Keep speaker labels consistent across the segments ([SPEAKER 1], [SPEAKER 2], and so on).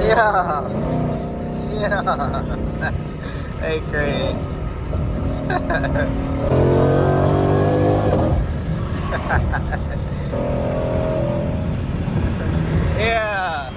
[SPEAKER 1] Yeah. Yeah. Hey, Craig. Yeah.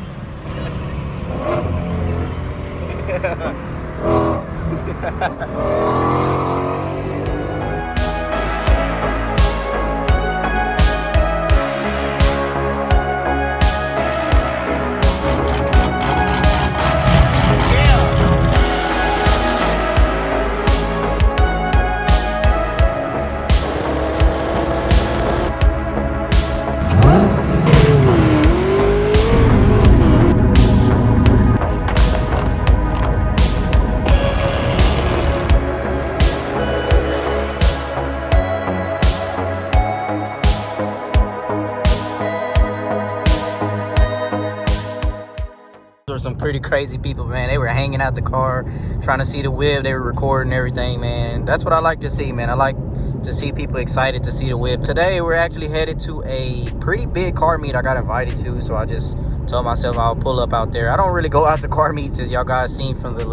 [SPEAKER 1] There were some pretty crazy people, man. They were hanging out the car, trying to see the whip. They were recording everything, man. That's what I like to see, man. I like to see people excited to see the whip. Today, we're actually headed to a pretty big car meet I got invited to, so I just told myself I'll pull up out there. I don't really go out to car meets, as y'all guys seen from the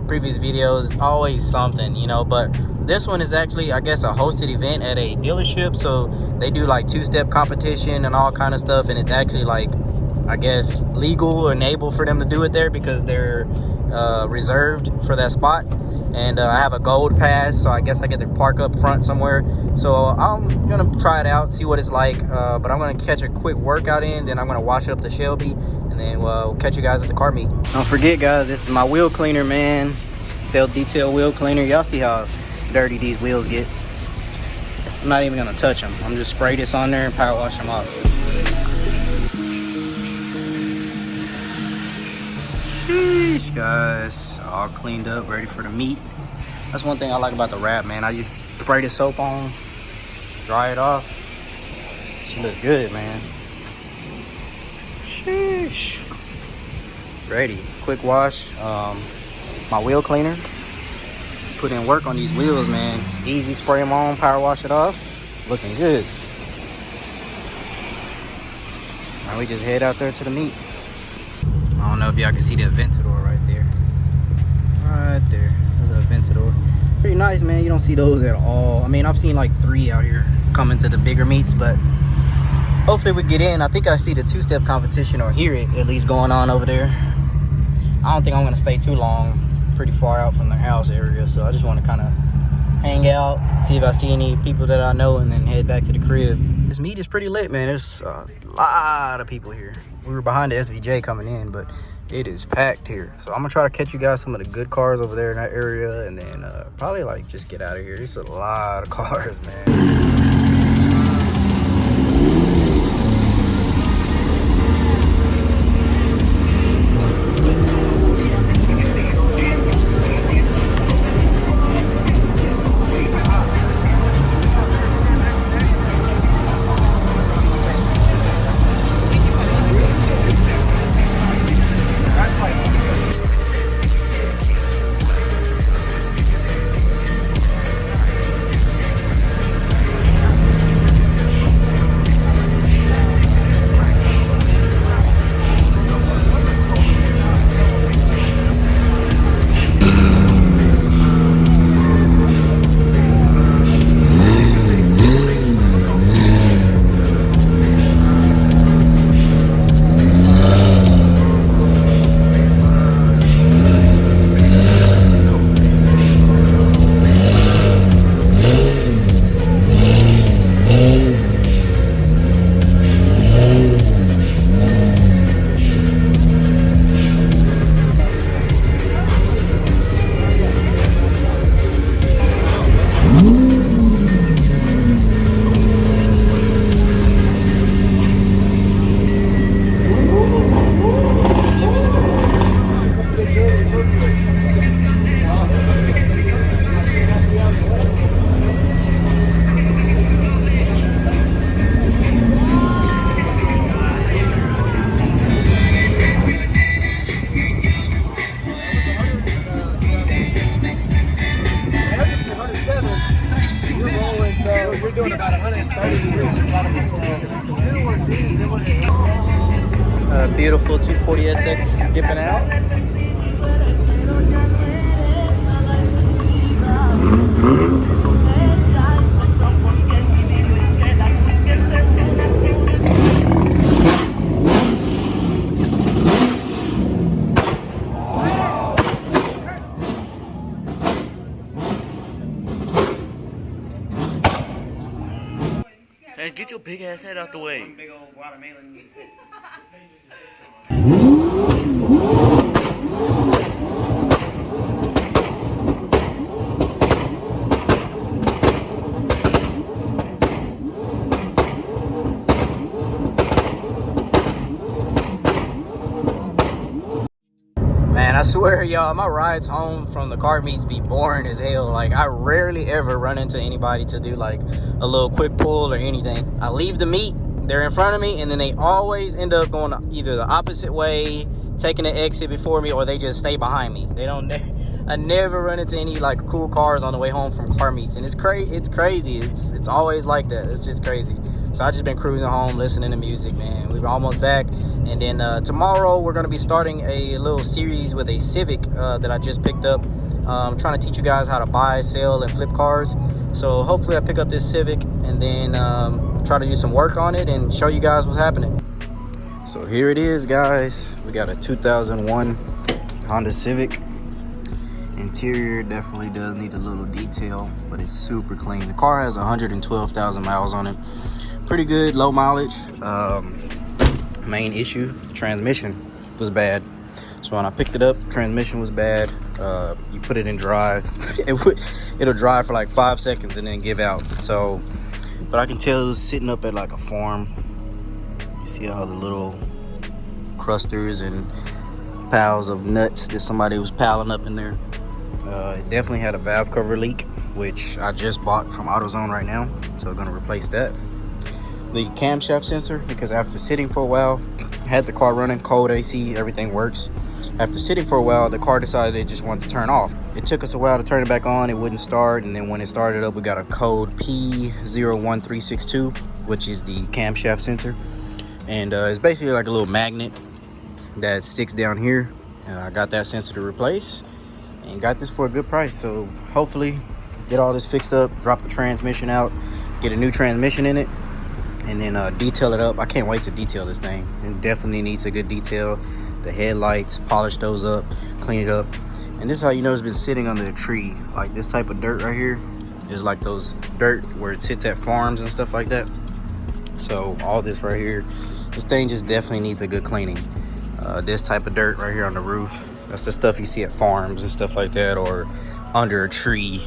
[SPEAKER 1] previous videos. It's always something, you know, but this one is actually, I guess, a hosted event at a dealership, so they do like two-step competition and all kind of stuff, and it's actually like, I guess, legal and able for them to do it there because they're reserved for that spot. And I have a gold pass, so I guess I get to park up front somewhere. So I'm gonna try it out, see what it's like, but I'm gonna catch a quick workout in, then I'm gonna wash up the Shelby, and then we'll catch you guys at the car meet. Don't forget, guys, this is my wheel cleaner, man. Stealth detail wheel cleaner. Y'all see how dirty these wheels get. I'm not even gonna touch them. I'm just spray this on there and power wash them off. Sheesh, guys, all cleaned up, ready for the meet. That's one thing I like about the wrap, man. I just spray the soap on, dry it off. She looks good, man. Sheesh. Ready. Quick wash. My wheel cleaner. Put in work on these wheels, man. Easy, spray them on, power wash it off. Looking good. Now we just head out there to the meet. I don't know if y'all can see the Aventador right there. Right there. There's an Aventador. Pretty nice, man. You don't see those at all. I mean, I've seen like 3 out here coming to the bigger meets, but hopefully we get in. I think I see the two-step competition, or hear it at least, going on over there. I don't think I'm going to stay too long. Pretty far out from the house area, so I just want to kind of hang out, see if I see any people that I know, and then head back to the crib. This meet is pretty lit, man. There's a lot of people here. We were behind the SVJ coming in, but it is packed here. So I'm gonna try to catch you guys some of the good cars over there in that area, and then probably like just get out of here. There's a lot of cars, man. little 240 SX dipping out.
[SPEAKER 2] Hey, get your big ass head out the way.
[SPEAKER 3] Big old watermelon.
[SPEAKER 1] Man, I swear, y'all, my rides home from the car meets be boring as hell. Like, I rarely ever run into anybody to do like a little quick pull or anything. I leave the meet, they're in front of me, and then they always end up going either the opposite way, taking the exit before me, or they just stay behind me. They don't. I never run into any like cool cars on the way home from car meets, and it's crazy. It's always like that. It's just crazy. So I just been cruising home, listening to music, man. We were almost back, and then tomorrow we're gonna be starting a little series with a Civic that I just picked up. Trying to teach you guys how to buy, sell, and flip cars. So hopefully I pick up this Civic and then try to do some work on it and show you guys what's happening. So here it is, guys. We got a 2001 Honda Civic. Interior definitely does need a little detail, but it's super clean. The car has 112,000 miles on it. Pretty good, low mileage. Main issue, transmission was bad. So when I picked it up, transmission was bad. You put it in drive, it'll drive for like 5 seconds and then give out. So, but I can tell it was sitting up at like a farm. You see all the little crusters and piles of nuts that somebody was piling up in there. It definitely had a valve cover leak, which I just bought from AutoZone right now. So I'm gonna replace that. The camshaft sensor, because after sitting for a while, I had the car running, cold AC, everything works. After sitting for a while, the car decided it just wanted to turn off. It took us a while to turn it back on, it wouldn't start, and then when it started up, we got a code P01362, which is the camshaft sensor. And it's basically like a little magnet that sticks down here, and I got that sensor to replace, and got this for a good price. So hopefully get all this fixed up, drop the transmission out, get a new transmission in it, and then detail it up. I can't wait to detail this thing. It definitely needs a good detail. The headlights, polish those up, clean it up. And this is how you know it's been sitting under a tree. Like this type of dirt right here is like those dirt where it sits at farms and stuff like that. So all this right here, this thing just definitely needs a good cleaning. This type of dirt right here on the roof, that's the stuff you see at farms and stuff like that, or under a tree.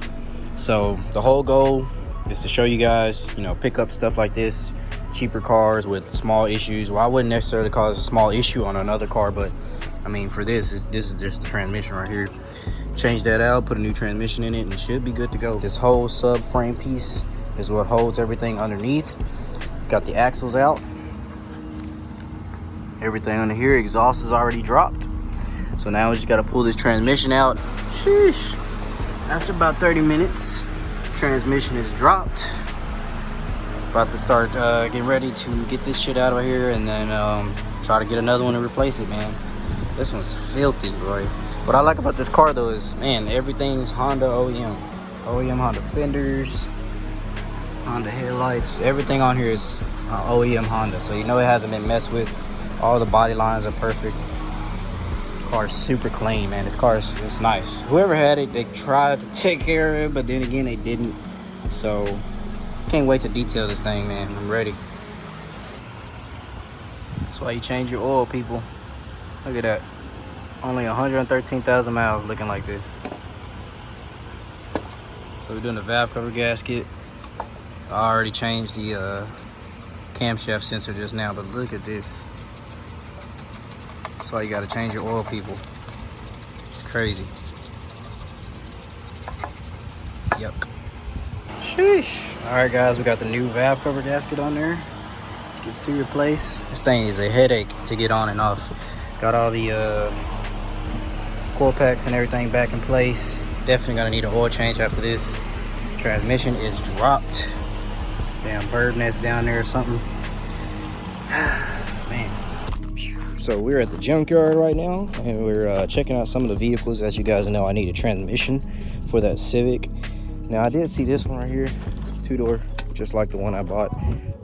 [SPEAKER 1] So the whole goal is to show you guys, you know, pick up stuff like this, cheaper cars with small issues. Well, I wouldn't necessarily cause a small issue on another car, but I mean, for this is just the transmission right here. Change that out, put a new transmission in it, and it should be good to go. This whole subframe piece is what holds everything underneath. Got the axles out, everything under here. Exhaust is already dropped, so now we just got to pull this transmission out. Sheesh. After about 30 minutes, transmission is dropped. About to start getting ready to get this shit out of here, and then try to get another one to replace it, man. This one's filthy, boy. What I like about this car though is, man, everything's Honda OEM. OEM Honda fenders, Honda headlights, everything on here is OEM Honda, so you know it hasn't been messed with. All the body lines are perfect. Car's super clean, man. This car is, it's nice. Whoever had it, they tried to take care of it, but then again they didn't. So can't wait to detail this thing, man. I'm ready. That's why you change your oil, people. Look at that. Only 113,000 miles looking like this. So we're doing the valve cover gasket. I already changed the camshaft sensor just now, but look at this. That's why you gotta change your oil, people. It's crazy. Yuck. Sheesh. All right, guys, we got the new valve cover gasket on there. Let's get to replace. This thing is a headache to get on and off. Got all the coil packs and everything back in place. Definitely gonna need an oil change after this. Transmission is dropped. Damn bird nest down there or something. Man, So we're at the junkyard right now, and we're checking out some of the vehicles. As you guys know, I need a transmission for that Civic. Now I did see this one right here, 2-door, just like the one I bought,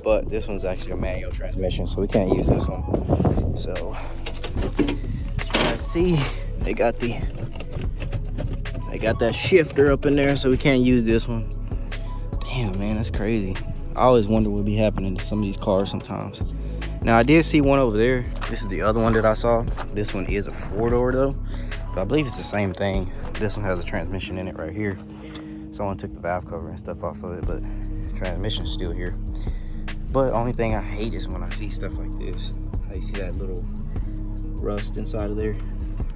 [SPEAKER 1] but this one's actually a manual transmission, so we can't use this one. So as you guys see, they got that shifter up in there, so we can't use this one. Damn, man, that's crazy. I always wonder what would be happening to some of these cars sometimes. Now I did see one over there. This is the other one that I saw. This one is a 4-door though, but I believe it's the same thing. This one has a transmission in it right here. Someone took the valve cover and stuff off of it, but the transmission's still here. But only thing I hate is when I see stuff like this. I see that little rust inside of there.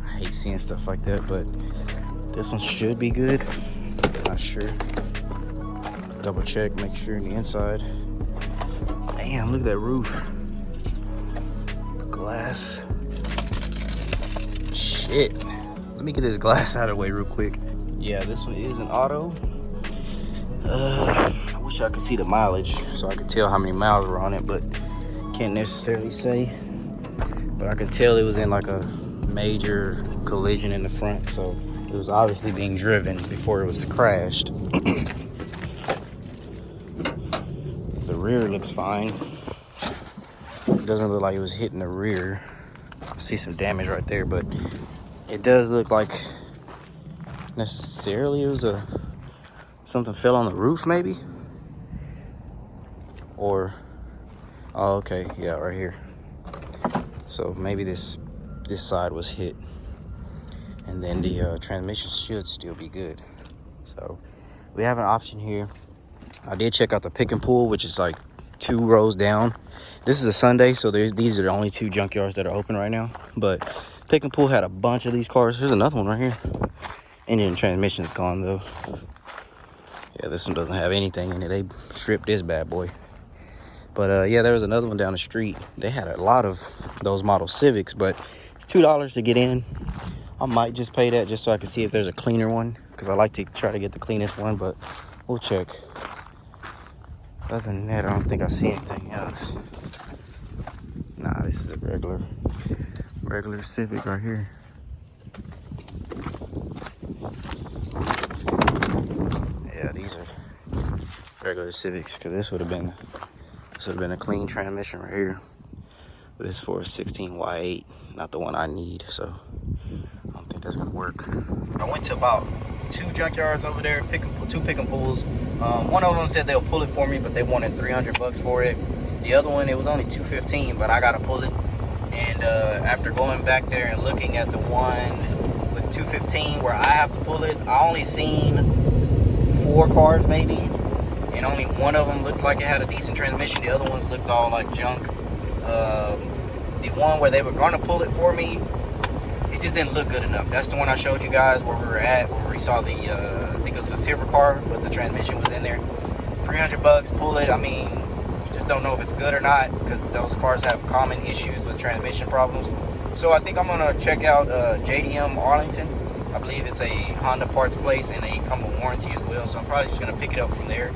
[SPEAKER 1] I hate seeing stuff like that, but this one should be good. Not sure. Double check, make sure in the inside. Damn, look at that roof. Glass. Shit. Let me get this glass out of the way real quick. Yeah, this one is an auto. I wish I could see the mileage so I could tell how many miles were on it, but can't necessarily say. But I could tell it was in like a major collision in the front, so it was obviously being driven before it was crashed. The rear looks fine. It doesn't look like it was hitting the rear. I see some damage right there, but it does look like necessarily it was something fell on the roof maybe. Or, oh, okay, yeah, right here. So maybe this side was hit, and then the transmission should still be good. So we have an option here. I did check out the pick and pull, which is like 2 rows down. This is a Sunday, so these are the only 2 junkyards that are open right now. But pick and pull had a bunch of these cars. There's another one right here. Engine transmission's gone though. Yeah, this one doesn't have anything in it. They stripped this bad boy. But yeah, there was another one down the street. They had a lot of those model Civics, but it's $2 to get in. I might just pay that just so I can see if there's a cleaner one, because I like to try to get the cleanest one, but we'll check. Other than that, I don't think I see anything else. Nah, this is a regular Civic right here. Yeah, these are regular Civics, because this would have been a clean transmission right here. But it's for a 16Y8, not the one I need, so I don't think that's gonna work. I went to about 2 junkyards over there, 2 pick and pulls. One of them said they'll pull it for me, but they wanted $300 for it. The other one, it was only $215, but I gotta pull it. And after going back there and looking at the one with $215 where I have to pull it, I only seen 4 cars maybe, and only one of them looked like it had a decent transmission. The other ones looked all like junk. The one where they were gonna pull it for me, it just didn't look good enough. That's the one I showed you guys where we were at, where we saw the I think it was a Supercar, but the transmission was in there. $300, pull it. I mean, you just don't know if it's good or not, because those cars have common issues with transmission problems. So I think I'm gonna check out JDM Arlington. I believe it's a Honda parts place, and they come with warranty as well. So I'm probably just gonna pick it up from there,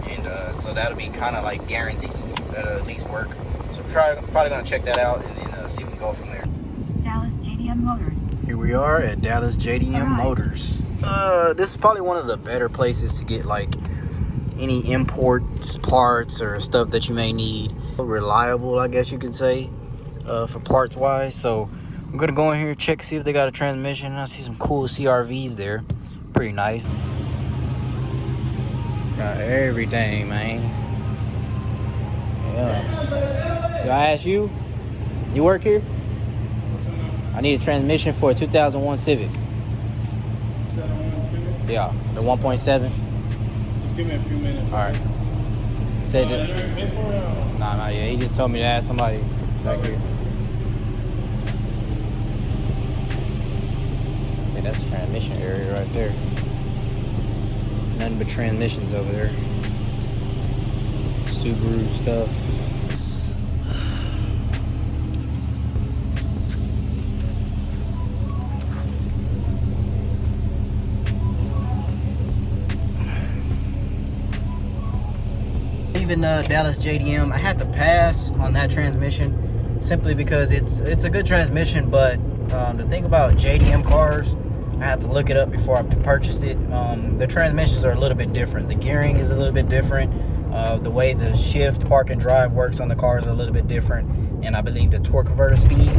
[SPEAKER 1] and so that'll be kind of like guaranteed that'll at least work. So I'm probably gonna check that out and then see if we can go from there.
[SPEAKER 3] Dallas JDM Motors.
[SPEAKER 1] Here we are at Dallas JDM Motors. This is probably one of the better places to get like any import parts or stuff that you may need. Reliable, I guess you could say, for parts wise. So I'm gonna go in here, check, see if they got a transmission. I see some cool CRVs there, pretty nice. Got everything, man. Yeah. Do I ask you? You work here? I need a transmission for a 2001 Civic.
[SPEAKER 4] 2001 Civic?
[SPEAKER 1] Yeah, the 1.7.
[SPEAKER 4] Just give me a few minutes.
[SPEAKER 1] All right. He said nah, yeah. He just told me to ask somebody back here. Yeah, that's the transmission area right there. Nothing but transmissions over there. Subaru stuff. Even Dallas JDM, I had to pass on that transmission simply because it's a good transmission. But the thing about JDM cars, I had to look it up before I purchased it. The transmissions are a little bit different. The gearing is a little bit different. The way the shift, park, and drive works on the cars are a little bit different. And I believe the torque converter speed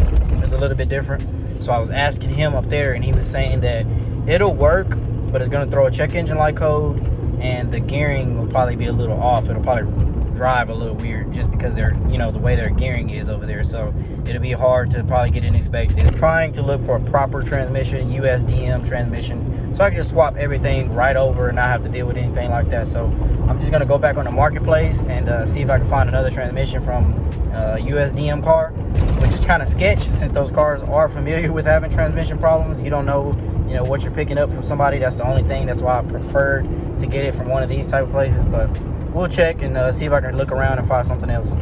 [SPEAKER 1] is a little bit different. So I was asking him up there, and he was saying that it'll work, but it's going to throw a check engine light code, and the gearing will probably be a little off. It'll probably drive a little weird just because they're, you know, the way their gearing is over there. So it'll be hard to probably get it inspected. Trying to look for a proper transmission, USDM transmission, so I can just swap everything right over and not have to deal with anything like that. So I'm just gonna go back on the marketplace and see if I can find another transmission from USDM car, which is kind of sketch since those cars are familiar with having transmission problems. You don't know, you know, what you're picking up from somebody. That's the only thing. That's why I preferred to get it from one of these type of places. But we'll check and see if I can look around and find something else.